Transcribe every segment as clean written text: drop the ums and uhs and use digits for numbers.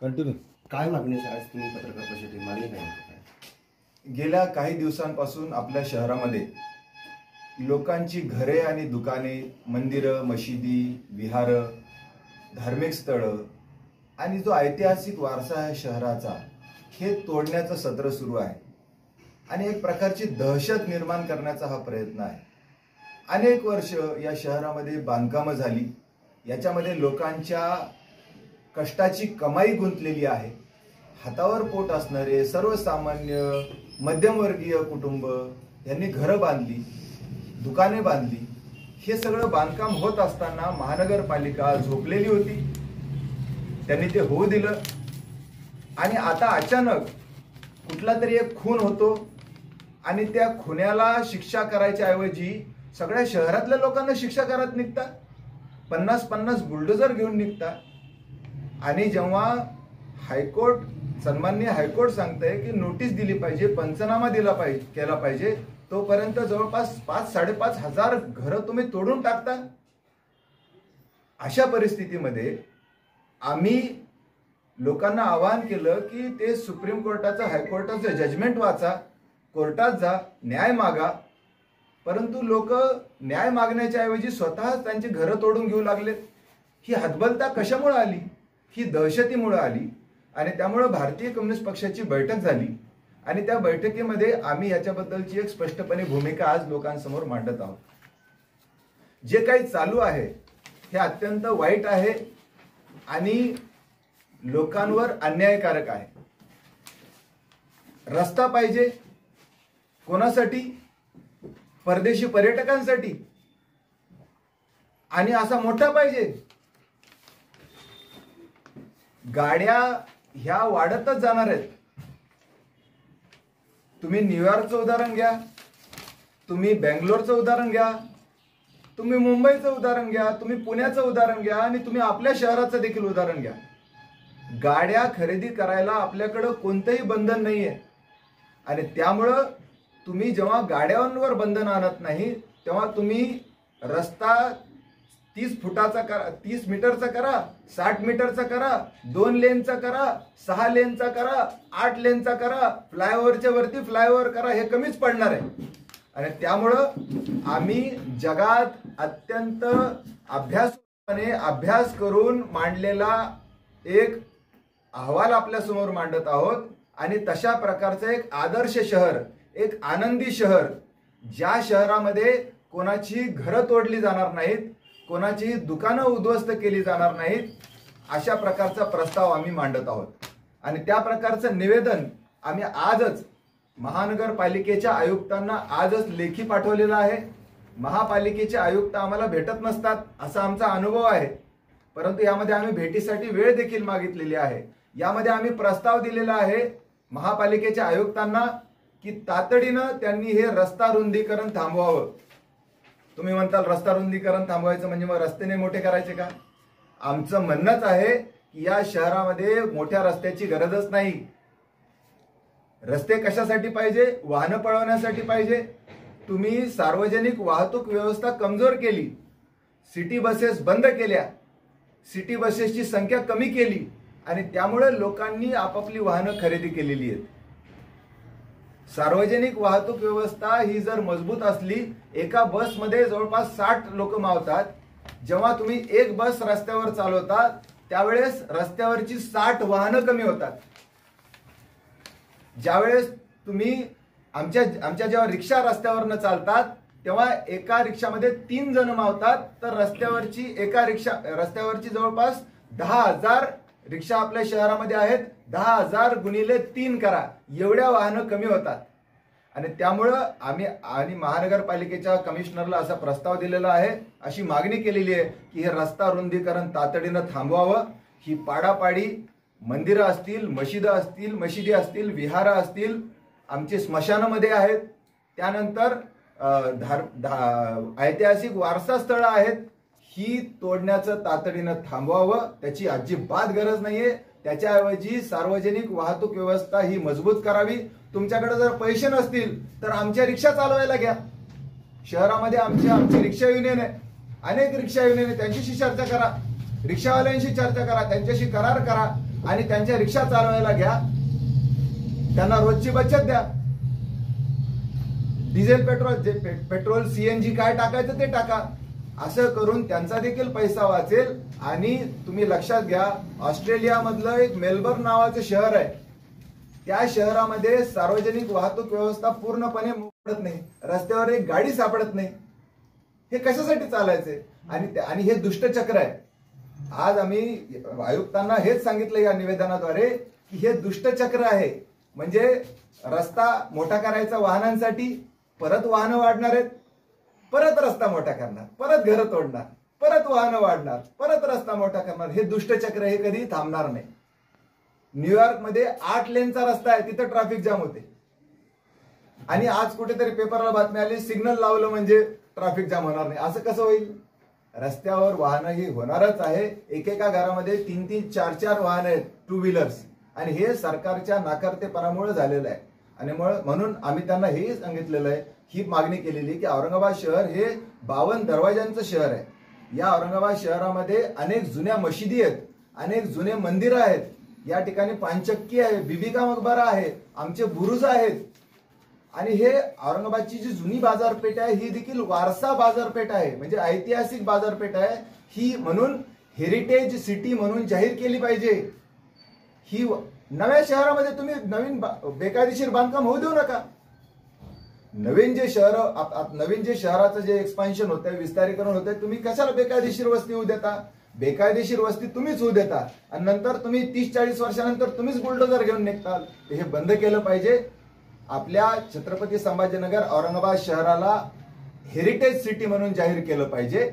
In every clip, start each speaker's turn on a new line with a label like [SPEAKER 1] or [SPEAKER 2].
[SPEAKER 1] Continue.
[SPEAKER 2] काय मागणी आहे आज तुम्ही पत्रकार परिषदेत मागणी काय आहे?
[SPEAKER 3] गेल्या काही दिवसांपासून आपल्या शहरामध्ये लोकांची घरे आणि दुकाने, मंदिरं, मशिदी, विहार, धार्मिक स्थळं आणि जो ऐतिहासिक वारसा आहे शहराचा, हे तोडण्याचं सत्र सुरू आहे आणि एक प्रकारची दहशत निर्माण करण्याचा हा प्रयत्न आहे. अनेक वर्ष या शहरामध्ये बांधकामं झाली, याच्यामध्ये लोकांच्या कष्टाची कमाई गुंतलेली आहे. हातावर पोट असणारे सर्वसामान्य मध्यमवर्गीय कुटुंब यांनी घरं बांधली, दुकाने बांधली. हे सगळं बांधकाम होत असताना महानगरपालिका झोपलेली होती, त्यांनी ते होऊ दिलं आणि आता अचानक कुठला तरी एक खून होतो आणि त्या खुन्याला शिक्षा करायच्या ऐवजी सगळ्या शहरातल्या लोकांना शिक्षा करत निघतात. 50-50 बुलडोजर घेऊन निघतात आणि जेव्हा हायकोर्ट, सन्माननीय हायकोर्ट सांगतंय की नोटीस दिली पाहिजे, पंचनामा केला पाहिजे, तोपर्यंत जवळपास 5-5.5 हजार घरं तुम्ही तोडून टाकता. अशा परिस्थितीमध्ये आम्ही लोकांना आवाहन केलं की ते सुप्रीम कोर्टाचं, हायकोर्टाचं जजमेंट वाचा, कोर्टात जा, न्याय मागा. परंतु लोक न्याय मागण्याच्या ऐवजी स्वतःच त्यांची घरं तोडून घेऊ लागले. ही हतबलता कशामुळे आली? ही दहशतीमुळे आली आणि त्यामुळे भारतीय कम्युनिस्ट पक्षाची बैठक झाली आणि त्या बैठकीमध्ये आम्ही याच्याबद्दलची एक स्पष्टपणे भूमिका आज लोकांसमोर मांडत आहोत. जे काही चालू आहे हे अत्यंत वाईट आहे आणि लोकांवर अन्यायकारक आहे. रस्ता पाहिजे कोणासाठी? परदेशी पर्यटकांसाठी. आणि असा मोठा पाहिजे. गाड्या ह्या वाढतच जाणार आहेत. तुम्ही न्यूयॉर्कचं उदाहरण घ्या, तुम्ही बेंगलोरचं उदाहरण घ्या, तुम्ही मुंबईचं उदाहरण घ्या, तुम्ही पुण्याचं उदाहरण घ्या आणि तुम्ही आपल्या शहराचं देखील उदाहरण घ्या. गाड्या खरेदी करायला आपल्याकडं कोणतंही बंधन नाहीये आणि त्यामुळं तुम्ही जेव्हा गाड्यांवर बंधन आणत नाही तेव्हा तुम्ही रस्ता 30 फुटाचा करा, 30 मीटरचा करा, 60 मीटरचा करा, 2 लेनचा करा, 6 लेनचा करा, 8 लेनचा करा, फ्लायओव्हरच्या वरती फ्लायओव्हर करा, हे कमीच पडणार आहे. आणि त्यामुळं आम्ही जगात अत्यंत अभ्यास करून मांडलेला एक अहवाल आपल्या समोर मांडत आहोत आणि तशा प्रकारचं एक आदर्श शहर, एक आनंदी शहर, ज्या शहरामध्ये कोणाची घरं तोडली जाणार नाहीत, कोणाची दुकानं उद्ध्वस्त केली जाणार नाहीत, अशा प्रकारचा प्रस्ताव आम्ही मांडत आहोत. आणि त्या प्रकारचं निवेदन आम्ही आजच महानगरपालिकेच्या आयुक्तांना आजच लेखी पाठवलेलं आहे. महापालिकेचे आयुक्त आम्हाला भेटत नसतात असा आमचा अनुभव आहे, परंतु यामध्ये आम्ही भेटीसाठी वेळ देखील मागितलेली आहे. यामध्ये आम्ही प्रस्ताव दिलेला आहे महापालिकेच्या आयुक्तांना की तातडीनं त्यांनी हे रस्ता रुंदीकरण थांबवावं. तुम्ही म्हणताल रस्ता रुंदीकरण थांबवायचं म्हणजे मग रस्ते नाही मोठे करायचे का? आमचं म्हणणंच आहे की या शहरामध्ये मोठ्या रस्त्याची गरजच नाही. रस्ते कशासाठी पाहिजे? वाहनं पळवण्यासाठी पाहिजे. तुम्ही सार्वजनिक वाहतूक व्यवस्था कमजोर केली, सिटी बसेस बंद केल्या, सिटी बसेसची संख्या कमी केली आणि त्यामुळे लोकांनी आपापली वाहनं खरेदी केलेली आहेत. सार्वजनिक वाहतूक व्यवस्था ही जर मजबूत असली, एका बसमध्ये जवळपास 60 लोक मावतात. जेव्हा तुम्ही एक बस रस्त्यावर चालवता त्यावेळेस रस्त्यावरची 60 वाहनं कमी होतात. ज्यावेळेस तुम्ही आमच्या जेव्हा रिक्षा रस्त्यावरनं चालतात तेव्हा एका रिक्षामध्ये 3 जण मावतात, तर रस्त्यावरची जवळपास 10,000 रिक्षा आपल्या शहरामध्ये आहेत. 10,000 गुणिले 3 करा, एवढ्या वाहनं कमी होतात. आणि त्यामुळं आम्ही आणि महानगरपालिकेच्या कमिशनरला असा प्रस्ताव दिलेला आहे, अशी मागणी केलेली आहे की हे रस्ता रुंदीकरण तातडीनं थांबवावं. ही पाडापाडी मंदिरं असतील, मशिदी असतील, विहार असतील, आमची स्मशानामध्ये आहेत, त्यानंतर ऐतिहासिक वारसा स्थळं आहेत, ही तोडण्याचं तातडीनं थांबवावं. त्याची अजिबात गरज नाहीये. त्याच्याऐवजी सार्वजनिक वाहतूक व्यवस्था ही मजबूत करावी. तुमच्याकडे जर पैसे नसतील तर आमच्या रिक्षा चालवायला घ्या. शहरामध्ये आमची रिक्षा युनियन आहे, अनेक रिक्षा युनियन आहे, त्यांच्याशी चर्चा करा, रिक्षावाल्यांशी चर्चा करा, त्यांच्याशी करार करा. आणि त्यांच्या रिक्षा चालवायला घ्या, त्यांना रोजची बचत द्या. डिझेल पेट्रोल सीएनजी काय टाकायचं ते टाका. असं करून त्यांचा देखील पैसा वाचेल. आणि तुम्ही लक्षात घ्या, ऑस्ट्रेलियामधलं एक मेलबर्न नावाचं शहर आहे. त्या शहरामध्ये सार्वजनिक वाहतूक व्यवस्था पूर्णपणे मोडत नाही, रस्त्यावर एक गाडी सापडत नाही. हे कशासाठी चालायचंय? आणि हे दुष्टचक्र आहे. आज आम्ही आयुक्तांना हेच सांगितलं या निवेदनाद्वारे की हे दुष्टचक्र आहे. म्हणजे रस्ता मोठा करायचा वाहनांसाठी, परत वाहनं वाढणार आहेत, परत रस्ता मोठा करणार, परत घरं तोडणार, परत वाहनं वाढणार, परत रस्ता मोठा करणार. हे दुष्टचक्र हे कधी थांबणार नाही. न्यूयॉर्कमध्ये 8 लेनचा रस्ता आहे, तिथं ट्रॅफिक जाम होते. आणि आज कुठेतरी पेपरला बातमी आली, सिग्नल लावलं म्हणजे ट्रॅफिक जाम होणार नाही. असं कसं होईल? रस्त्यावर वाहनं ही होणारच आहे. एकेका घरामध्ये 3-3, 4-4 वाहनं आहेत, 2 व्हीलर्स. आणि हे सरकारच्या नाकारतेपणामुळे झालेलं आहे. आणि म्हणून आम्ही त्यांना हेही सांगितलेलं आहे, ही मागणी केलेली की औरंगाबाद शहर हे 52 दरवाजांचं शहर आहे. या औरंगाबाद शहरामध्ये अनेक जुन्या मशिदी आहेत, अनेक जुने मंदिरं आहेत. या ठिकाणी पानचक्की आहे, बीबी का मकबरा आहे, आमचे बुरुज आहेत. आणि हे औरंगाबादची जी जुनी बाजारपेठ आहे ही देखील वारसा बाजारपेठ आहे, म्हणजे ऐतिहासिक बाजारपेठ आहे. ही म्हणून हेरिटेज सिटी म्हणून जाहीर केली पाहिजे. ही नव्या शहरामध्ये तुम्ही नवीन बेकायदेशीर बांधकाम होऊ देऊ नका. नवीन जे शहराचं जे एक्सपान्शन होतंय, विस्तारीकरण होतंय, तुम्ही कशाला बेकायदेशीर वस्ती होऊ देता? बेकायदेशीर वस्ती तुम्हीच होऊ देता आणि नंतर तुम्ही 30-40 वर्षानंतर तुम्हीच बुलडोजर घेऊन निघताल. हे बंद केलं पाहिजे. आपल्या छत्रपती संभाजीनगर औरंगाबाद शहराला हेरिटेज सिटी म्हणून जाहीर केलं पाहिजे.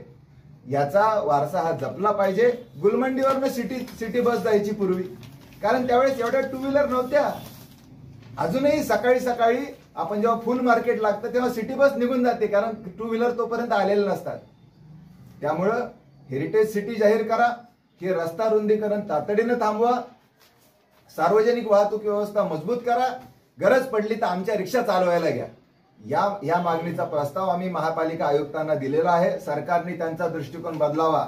[SPEAKER 3] याचा वारसा हा जपला पाहिजे. गुलमंडीवरनं सिटी बस जायची पूर्वी, कारण त्यावेळेस एवढ्या 2 व्हीलर नव्हत्या. अजूनही सकाळी सकाळी आपण जेव्हा फुल मार्केट लागतं तेव्हा सिटी बस निघून जाते, कारण 2 व्हीलर तोपर्यंत आलेले नसतात. त्यामुळं हेरिटेज सिटी जाहीर करा. हे रस्ता रुंदीकरण तातडीनं थांबवा. सार्वजनिक वाहतूक व्यवस्था मजबूत करा. गरज पडली तर आमच्या रिक्षा चालवायला घ्या. या मागणीचा प्रस्ताव आम्ही महापालिका आयुक्तांना दिलेला आहे. सरकारने त्यांचा दृष्टिकोन बदलावा.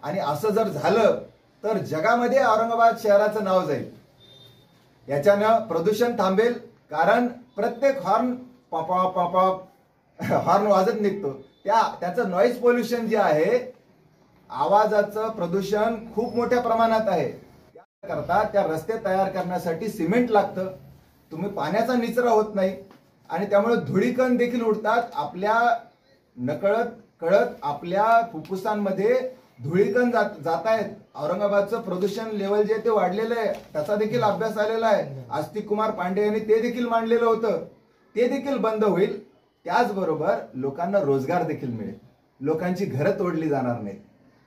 [SPEAKER 3] आणि असं जर झालं तर जगामध्ये औरंगाबाद शहराचं नाव जाईल. याच्यानं प्रदूषण थांबेल, कारण प्रत्येक हॉर्न हॉर्न वाजत निघतो. त्याचं नॉईज पोल्युशन जे आहे, आवाजाचं प्रदूषण खूप मोठ्या प्रमाणात आहे. त्याकरता त्या रस्ते तयार करण्यासाठी सिमेंट लागतं. तुम्ही पाण्याचा निचरा होत नाही आणि त्यामुळे धुळीकण देखील उडतात. आपल्या कळत आपल्या फुफ्फुसांमध्ये धुळीकण जात आहेत. औरंगाबादचं प्रदूषण लेवल जे ते वाढलेलं आहे, त्याचा देखील अभ्यास आलेला आहे. आस्तिक कुमार पांडे यांनी ते देखील मांडलेलं होतं. ते देखील बंद होईल. त्याचबरोबर लोकांना रोजगार देखील मिळेल. लोकांची घरं तोडली जाणार नाहीत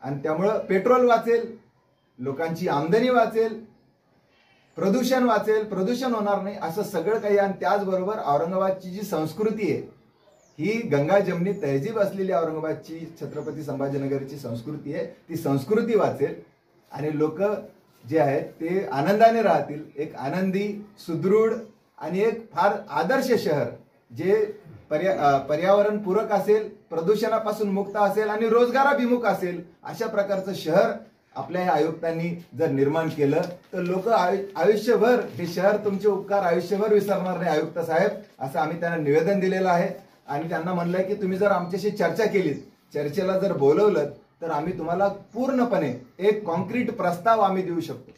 [SPEAKER 3] आणि त्यामुळं पेट्रोल वाचेल, लोकांची आमदनी वाचेल, प्रदूषण वाचेल, प्रदूषण होणार नाही, असं सगळं काही. आणि त्याचबरोबर औरंगाबादची जी संस्कृती आहे, ही गंगा जमनी तहजीब असलेली औरंगाबादची छत्रपती संभाजीनगरची संस्कृती आहे. ती संस्कृती वाचेल आणि लोक जे आहेत ते आनंदाने राहतील. एक आनंदी, सुदृढ आणि एक फार आदर्श शहर जे पर्यावरण पूरक असेल, प्रदूषणापासून मुक्त असेल आणि रोजगाराभिमुख असेल, अशा प्रकारचं शहर आपल्या या आयुक्तांनी जर निर्माण केलं तर लोक आयुष्यभर, हे शहर तुमचे उपकार आयुष्यभर विसरणार नाही आयुक्त साहेब, असं आम्ही त्यांना निवेदन दिलेलं आहे. आणि त्यांना म्हणलंय की तुम्ही जर आमच्याशी चर्चा केलीत, चर्चेला जर बोलवलं तर आम्ही तुम्हाला पूर्णपणे एक कॉन्क्रीट प्रस्ताव आम्ही देऊ शकतो.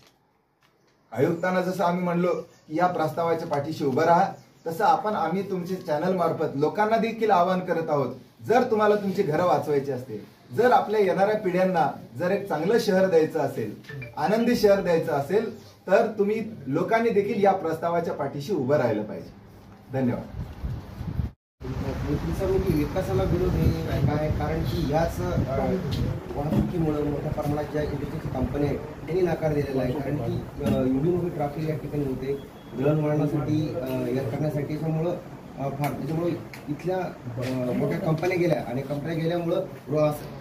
[SPEAKER 3] आयुक्तांना जसं आम्ही म्हणलो की या प्रस्तावाच्या पाठीशी उभं राहा, तसं आम्ही तुमच्या चॅनल मार्फत लोकांना देखील आवाहन करत आहोत. जर तुम्हाला तुमची घरं वाचवायची असतील, जर आपल्या येणाऱ्या पिढ्यांना जर एक चांगलं शहर द्यायचं असेल, आनंदी शहर द्यायचं असेल, तर तुम्ही लोकांनी देखील या प्रस्तावाच्या पाठीशी उभं राहिलं पाहिजे. धन्यवाद.
[SPEAKER 2] विकासाला विरोध आहे काय? कारण की याच वाहतुकीमुळे मोठ्या प्रमाणात ज्या इंडस्ट्रीची कंपनी आहेत त्यांनी नकार दिलेला आहे. कारण की एवढी मोठी ट्रॅफिक या ठिकाणी होते, दळणवळणासाठी करण्यासाठी. त्याच्यामुळं इथल्या मोठ्या कंपन्या गेल्या आणि कंपन्या गेल्यामुळं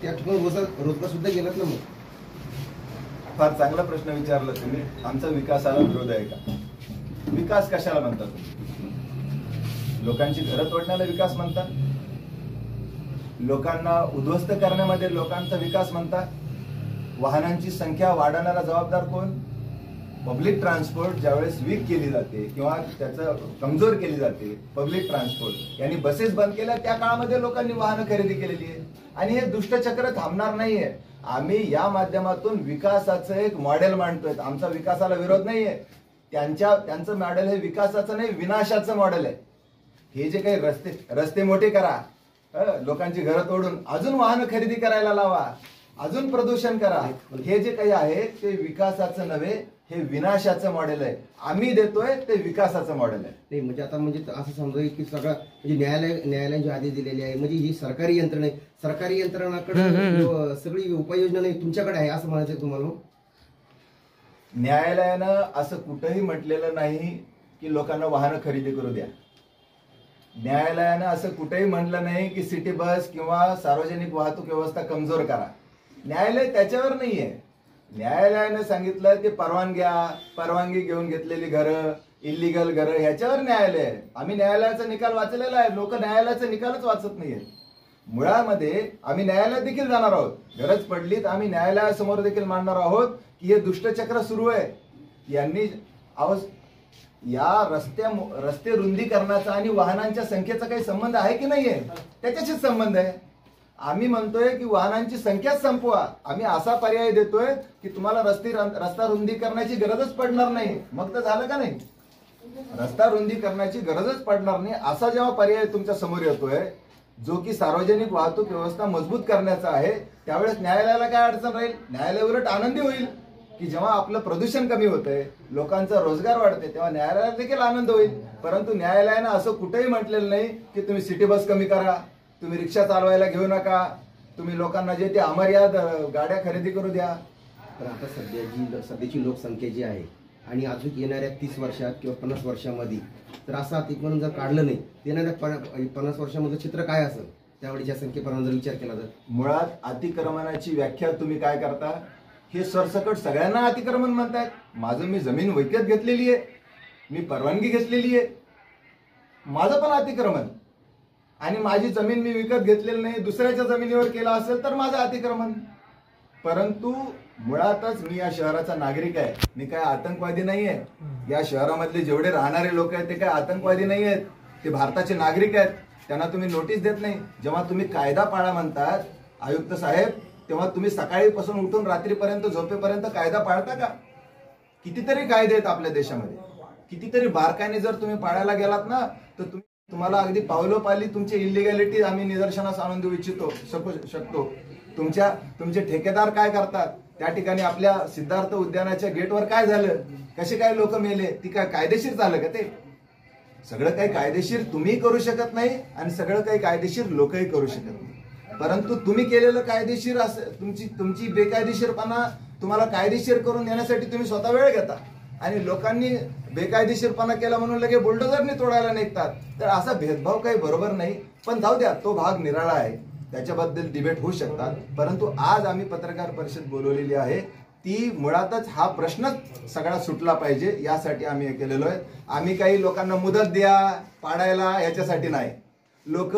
[SPEAKER 2] त्या ठिकाणी रोजगार सुद्धा गेलात ना. मग
[SPEAKER 3] फार चांगला प्रश्न विचारला तुम्ही. आमचा विकासाला विरोध आहे का? विकास कशाला म्हणता तुम्ही? लोकांची घरं तोडण्याला विकास म्हणतात, लोकांना उद्ध्वस्त करण्यामध्ये लोकांचा विकास म्हणतात. वाहनांची संख्या वाढवण्याला जबाबदार कोण? पब्लिक ट्रान्सपोर्ट ज्यावेळेस वीक केली जाते किंवा त्याचं कमजोर केली जाते, पब्लिक ट्रान्सपोर्ट यांनी बसेस बंद केल्या, त्या काळामध्ये लोकांनी वाहनं खरेदी केलेली आहे. आणि हे दुष्टचक्र थांबणार नाहीये. आम्ही या माध्यमातून विकासाचं एक मॉडेल मांडतोय. आमचा विकासाला विरोध नाहीये. त्यांचं मॉडेल हे विकासाचं नाही, विनाशाचं मॉडेल आहे. हे जे काही रस्ते मोठे करा, लोकांची घरं तोडून अजून वाहनं खरेदी करायला लावा, अजून प्रदूषण करा, हे जे काही आहे ते विकासाचं नव्हे, हे विनाशाचं मॉडेल आहे. आम्ही देतोय ते विकासाचं मॉडेल आहे.
[SPEAKER 2] नाही म्हणजे आता म्हणजे असं समजा की सगळं म्हणजे न्यायालयांचे आदेश दिलेले आहे, म्हणजे ही सरकारी यंत्रणा आहे, सरकारी यंत्रणाकडे सगळी उपाययोजना नाही तुमच्याकडे आहे असं म्हणायचं तुम्हाला?
[SPEAKER 3] न्यायालयानं असं कुठंही म्हटलेलं नाही की लोकांना वाहनं खरेदी करू द्या. न्यायालयानं असं कुठेही म्हटलं नाही की सिटी बस किंवा सार्वजनिक वाहतूक व्यवस्था कमजोर करा. न्यायालय त्याच्यावर नाहीये. न्यायालयानं सांगितलं ते परवानगी घेऊन घेतलेली घरं, इलिगल घरं, ह्याच्यावर न्यायालय आहे. आम्ही न्यायालयाचा निकाल वाचलेला आहे. लोक न्यायालयाचा निकालच वाचत नाहीये. मुळामध्ये आम्ही न्यायालयात देखील जाणार आहोत. गरज पडली तर आम्ही न्यायालयासमोर देखील मांडणार आहोत की हे दुष्टचक्र सुरू आहे. यांनी या रस्ते रुंदीकरणाचा आणि वाहनांच्या संख्येचा काही संबंध आहे की नाहीये? त्याच्याशीच संबंध आहे. आम्ही म्हणतोय की वाहनांची संख्याच संपवा. आम्ही असा पर्याय देतोय की तुम्हाला रस्ता रुंदीकरणाची गरजच पडणार नाही. मग तर झालं का नाही? रस्ता रुंदीकरणाची गरजच पडणार नाही असा जेव्हा पर्याय तुमच्या समोर येतोय, जो की सार्वजनिक वाहतूक व्यवस्था मजबूत करण्याचा आहे, त्यावेळेस न्यायालयाला काय अडचण राहील? न्यायालय उलट आनंदी होईल की जेव्हा आपलं प्रदूषण कमी होतंय, लोकांचा रोजगार वाढते, तेव्हा न्यायालयाला देखील आनंद होईल. परंतु न्यायालयानं असं कुठेही म्हटलेलं नाही की तुम्ही सिटी बस कमी करा, तुम्ही रिक्षा चालवायला घेऊ नका, तुम्ही लोकांना जे ते अमर्याद गाड्या खरेदी करू द्या.
[SPEAKER 2] पण आता सध्याची लोकसंख्या जी आहे आणि अजून येणाऱ्या 30 वर्षात किंवा 50 वर्षामध्ये तर असं अतिक्रमण जर काढलं नाही, येणाऱ्या 50 वर्षामध्ये चित्र काय असेल त्यावेळीच्या संख्येपर्यंत जर विचार केला तर?
[SPEAKER 3] मुळात अतिक्रमणाची व्याख्या तुम्ही काय करता? हे सरसकट सगळ्यांना अतिक्रमण म्हणतायत. मी जमीन विकत घेतलेली आहे, मी परवानगी घेतलेली आहे, माझं पण अतिक्रमण. आणि माझी जमीन मी विकत घेतलेली नाही, दुसऱ्याच्या जमिनीवर केला असेल तर माझं अतिक्रमण. परंतु मुळातच मी या शहराचा नागरिक आहे. मी काय आतंकवादी नाही आहे. या शहरामधले जेवढे राहणारे लोक आहेत ते काय आतंकवादी नाही आहेत. ते भारताचे नागरिक आहेत. त्यांना तुम्ही नोटीस देत नाही. जेव्हा तुम्ही कायदा पाळा म्हणतात आयुक्त साहेब, तेव्हा तुम्ही सकाळीपासून उठून रात्रीपर्यंत झोपेपर्यंत कायदा पाळता का? कितीतरी कायदे आहेत आपल्या देशामध्ये. कितीतरी बारकाईने जर तुम्ही पाळायला गेलात ना, तर तुम्हाला अगदी पावलोपाली तुमची इलिगॅलिटी आम्ही निदर्शनास आणून देऊ शकतो. तुमचे ठेकेदार काय करतात, त्या ठिकाणी आपल्या सिद्धार्थ उद्यानाच्या गेटवर काय झालं, कसे काय लोक मेले, ती काय कायदेशीर झालं का? ते सगळं काही कायदेशीर तुम्ही करू शकत नाही आणि सगळं काही कायदेशीर लोकही करू शकत नाही. परंतु तुम्ही केलेलं कायदेशीर असं तुमची बेकायदेशीरपणा तुम्हाला कायदेशीर करून देण्यासाठी तुम्ही स्वतः वेळ घेता आणि लोकांनी बेकायदेशीरपणा केला म्हणून लगे बुलडोझरने तोडायला निघतात. तर असा भेदभाव काही बरोबर नाही. पण जाऊ द्या, तो भाग निराळा आहे, त्याच्याबद्दल डिबेट होऊ शकतात. परंतु आज आम्ही पत्रकार परिषद बोलवलेली आहे, ती मुळातच हा प्रश्नच सगळा सुटला पाहिजे यासाठी आम्ही हे केलेलो आहे. आम्ही काही लोकांना मुदत द्या पाडायला याच्यासाठी नाही. लोक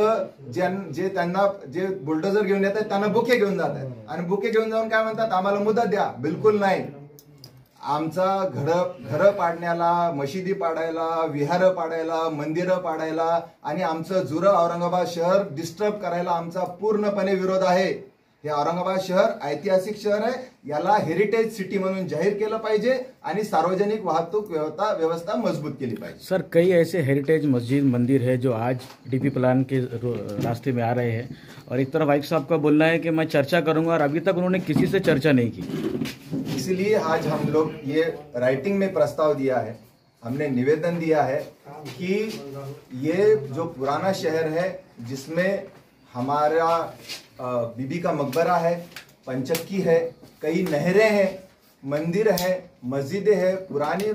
[SPEAKER 3] जे बुलडोझर घेऊन येतात त्यांना बुके घेऊन जातात आणि बुके घेऊन जाऊन काय म्हणतात, आम्हाला मुदत द्या. बिलकुल नाही. आमचा घरं पाडण्याला, मशिदी पाडायला, विहारं पाडायला, मंदिरं पाडायला आणि आमचं जुरं औरंगाबाद शहर डिस्टर्ब करायला आमचा पूर्णपणे विरोध आहे. हे औरंगाबाद शहर ऐतिहासिक शहर आहे. याला हेरिटेज सिटी म्हणून जाहीर केलं पाहिजे आणि सार्वजनिक वाहतूक व्यवस्था मजबूत केली पाहिजे.
[SPEAKER 1] सर, कई ऐसे हेरिटेज मस्जिद मंदिर है जो आज डीपी प्लान के रास्ते में आ रहे हैं और एक तरफ आयुक्त साहब का बोलना है कि मैं चर्चा करूंगा और अभी तक उन्होंने किसी से चर्चा नहीं की.
[SPEAKER 3] इसलिए आज हम लोग ये राइटिंग में प्रस्ताव दिया है, हमने निवेदन दिया है कि ये जो पुराना शहर है जिसमें हमारा बीबी का मकबरा है, पंचक्की है, कई नहरें हैं, मंदिर है, मस्जिदें हैं, पुरानी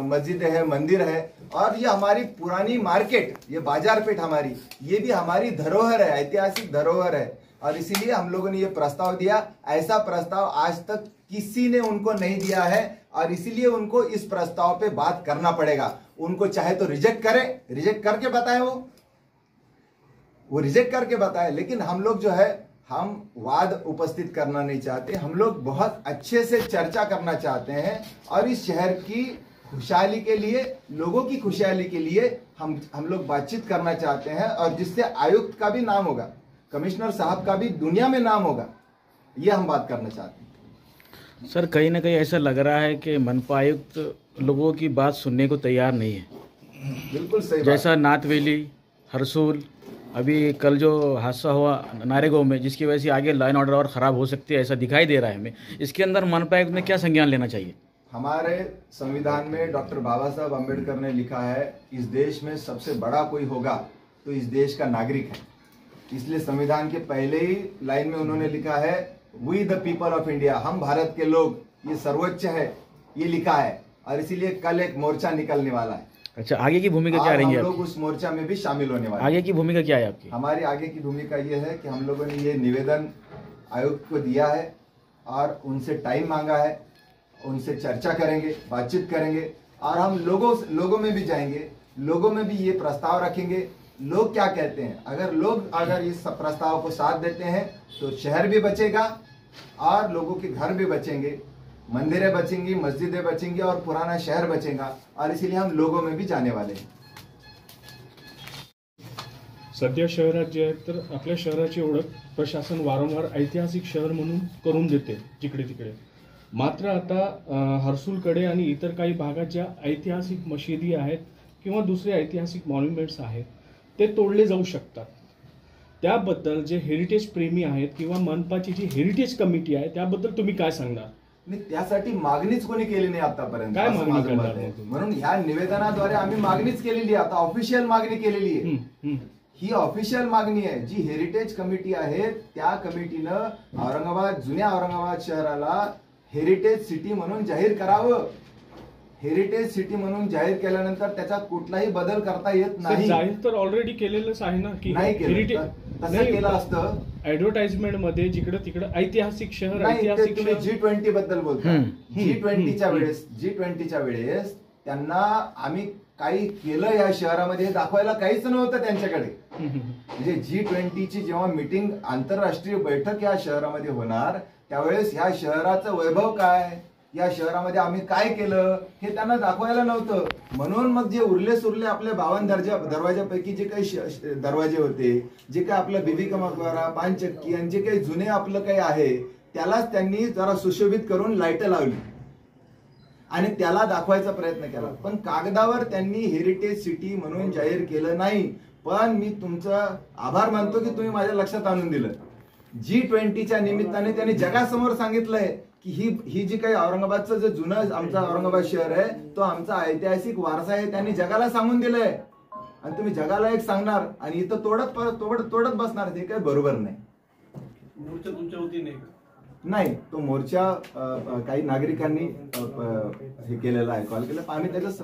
[SPEAKER 3] मस्जिदें हैं, मंदिर है और ये हमारी पुरानी मार्केट, ये बाजार पेठ हमारी, ये भी हमारी धरोहर है, ऐतिहासिक धरोहर है. और इसीलिए हम लोगों ने ये प्रस्ताव दिया. ऐसा प्रस्ताव आज तक किसी ने उनको नहीं दिया है और इसीलिए उनको इस प्रस्ताव पे बात करना पड़ेगा. उनको चाहे तो रिजेक्ट करके बताए, वो रिजेक्ट करके बताए, लेकिन हम लोग जो है हम वाद उपस्थित करना नहीं चाहते, हम लोग बहुत अच्छे से चर्चा करना चाहते हैं और इस शहर की खुशहाली के लिए, लोगों की खुशहाली के लिए हम लोग बातचीत करना चाहते हैं और जिससे आयुक्त का भी नाम होगा, कमिश्नर साहब का भी दुनिया में नाम होगा, ये हम बात करना चाहते हैं।
[SPEAKER 1] सर कहीं ना कहीं ऐसा लग रहा है कि मनपा आयुक्त लोगों की बात सुनने को तैयार नहीं है।
[SPEAKER 3] बिल्कुल सही
[SPEAKER 1] जैसा नाथवेली, हरसूल, अभी कल जो हादसा हुआ नारेगांव में, जिसकी वजह से आगे लाइन ऑर्डर और ख़राब हो सकती है, ऐसा दिखाई दे रहा है हमें। इसके अंदर मनपा आयुक्त ने क्या संज्ञान लेना चाहिए?
[SPEAKER 3] हमारे संविधान में डॉक्टर बाबा साहब अम्बेडकर ने लिखा है, इस देश में सबसे बड़ा कोई होगा तो इस देश का नागरिक है। इसलिए संविधान के पहले ही लाइन में उन्होंने लिखा है, we the people of India, हम भारत के लोग, ये सर्वोच्च है, ये लिखा है। और इसीलिए कल एक मोर्चा निकलने वाला है।
[SPEAKER 1] अच्छा, आगे की भूमिका क्या रहेगी?
[SPEAKER 3] हम लोग उस मोर्चा में भी शामिल होने वाले हैं।
[SPEAKER 1] आगे की भूमिका क्या है आपकी?
[SPEAKER 3] हमारी आगे की भूमिका ये है कि हम लोगों ने ये निवेदन आयुक्त को दिया है और उनसे टाइम मांगा है, उनसे चर्चा करेंगे, बातचीत करेंगे और हम लोगों में भी जाएंगे, लोगों में भी ये प्रस्ताव रखेंगे, लोग क्या कहते हैं। अगर इस प्रस्ताव को साथ देते हैं तो शहर भी बचेगा और लोगों के घर भी बचेंगे, मंदिरें बचेंगी, मस्जिदें बचेंगी और पुराना शहर बचेगा। और इसीलिए हम लोगों में भी जाने वाले हैं।
[SPEAKER 4] सध्या शहरात जे आहे तर आपल्या शहराची ओळख प्रशासन वारंवार ऐतिहासिक शहर म्हणून करून देते जिकडे तिकडे. मात्र आता हर्सुलकडे आणि इतर काही भागात ज्या ऐतिहासिक मशिदी आहेत किंवा दुसरे ऐतिहासिक मॉन्युमेंट्स आहेत ते तोडले जाऊ शकतात. त्याबद्दल जे हेरिटेज प्रेमी आहेत किंवा मनपाची जी हेरिटेज कमिटी आहे त्याबद्दल तुम्ही काय सांगणार?
[SPEAKER 3] नाही, त्यासाठी मागणीच कोणी केली नाही आतापर्यंत.
[SPEAKER 4] काय मागणी करणार?
[SPEAKER 3] म्हणून ह्या निवेदनाद्वारे आम्ही मागणीच केलेली आहे, आता ऑफिशियल मागणी केलेली आहे. ही ऑफिशियल मागणी आहे. जी हेरिटेज कमिटी आहे त्या कमिटीनं जुन्या औरंगाबाद शहराला हेरिटेज सिटी म्हणून जाहीर करावं. हेरिटेज सिटी म्हणून जाहीर केल्यानंतर त्याच्यात कुठलाही बदल करता येत नाही.
[SPEAKER 4] जाहीर तर ऑलरेडी केलेलंच आहे ना की
[SPEAKER 3] नाही केलं. तसं केलं असतं
[SPEAKER 4] ऍडव्हर्टाइजमेंट मध्ये जिकडे तिकडे ऐतिहासिक शहर,
[SPEAKER 3] नाही.
[SPEAKER 4] ऐतिहासिक
[SPEAKER 3] तुम्ही
[SPEAKER 4] शहर
[SPEAKER 3] G20 बद्दल बोलता. G20च्या वेळेस त्यांना आम्ही काही केलं या शहरामध्ये हे दाखवायला काहीच नव्हतं त्यांच्याकडे. म्हणजे G20ची जेव्हा मीटिंग, आंतरराष्ट्रीय बैठक या शहरामध्ये होणार त्यावेळेस ह्या शहराचं वैभव काय, या शहरामध्ये आम्ही काय केलं हे त्यांना दाखवायला नव्हतं. म्हणून मग जे उरले सुरले आपल्या 52 दरवाजापैकी जे काही दरवाजे होते, जे काही आपलं बीबी का मकबरा, पानचक्की आणि जे काही जुने आपलं काही आहे त्यालाच त्यांनी जरा सुशोभित करून लाईट लावली आणि त्याला दाखवायचा प्रयत्न केला. पण कागदावर त्यांनी हेरिटेज सिटी म्हणून जाहीर केलं नाही. पण मी तुमचं आभार मानतो की तुम्ही माझ्या लक्षात आणून दिलं. G20च्या निमित्ताने त्यांनी जगासमोर सांगितलंय की ही जी काही औरंगाबादचं जे जुनं आमचा औरंगाबाद शहर आहे तो आमचा ऐतिहासिक वारसा आहे, त्यांनी जगाला सांगून दिलंय. आणि तुम्ही जगाला एक सांगणार आणि इथं तोडत बसणार, ते काही बरोबर नाही.
[SPEAKER 4] मोर्चा तुमच्या वतीने
[SPEAKER 3] नाही, तो मोर्चा काही नागरिकांनी हे केलेला आहे, कॉल केला. आम्ही त्याचं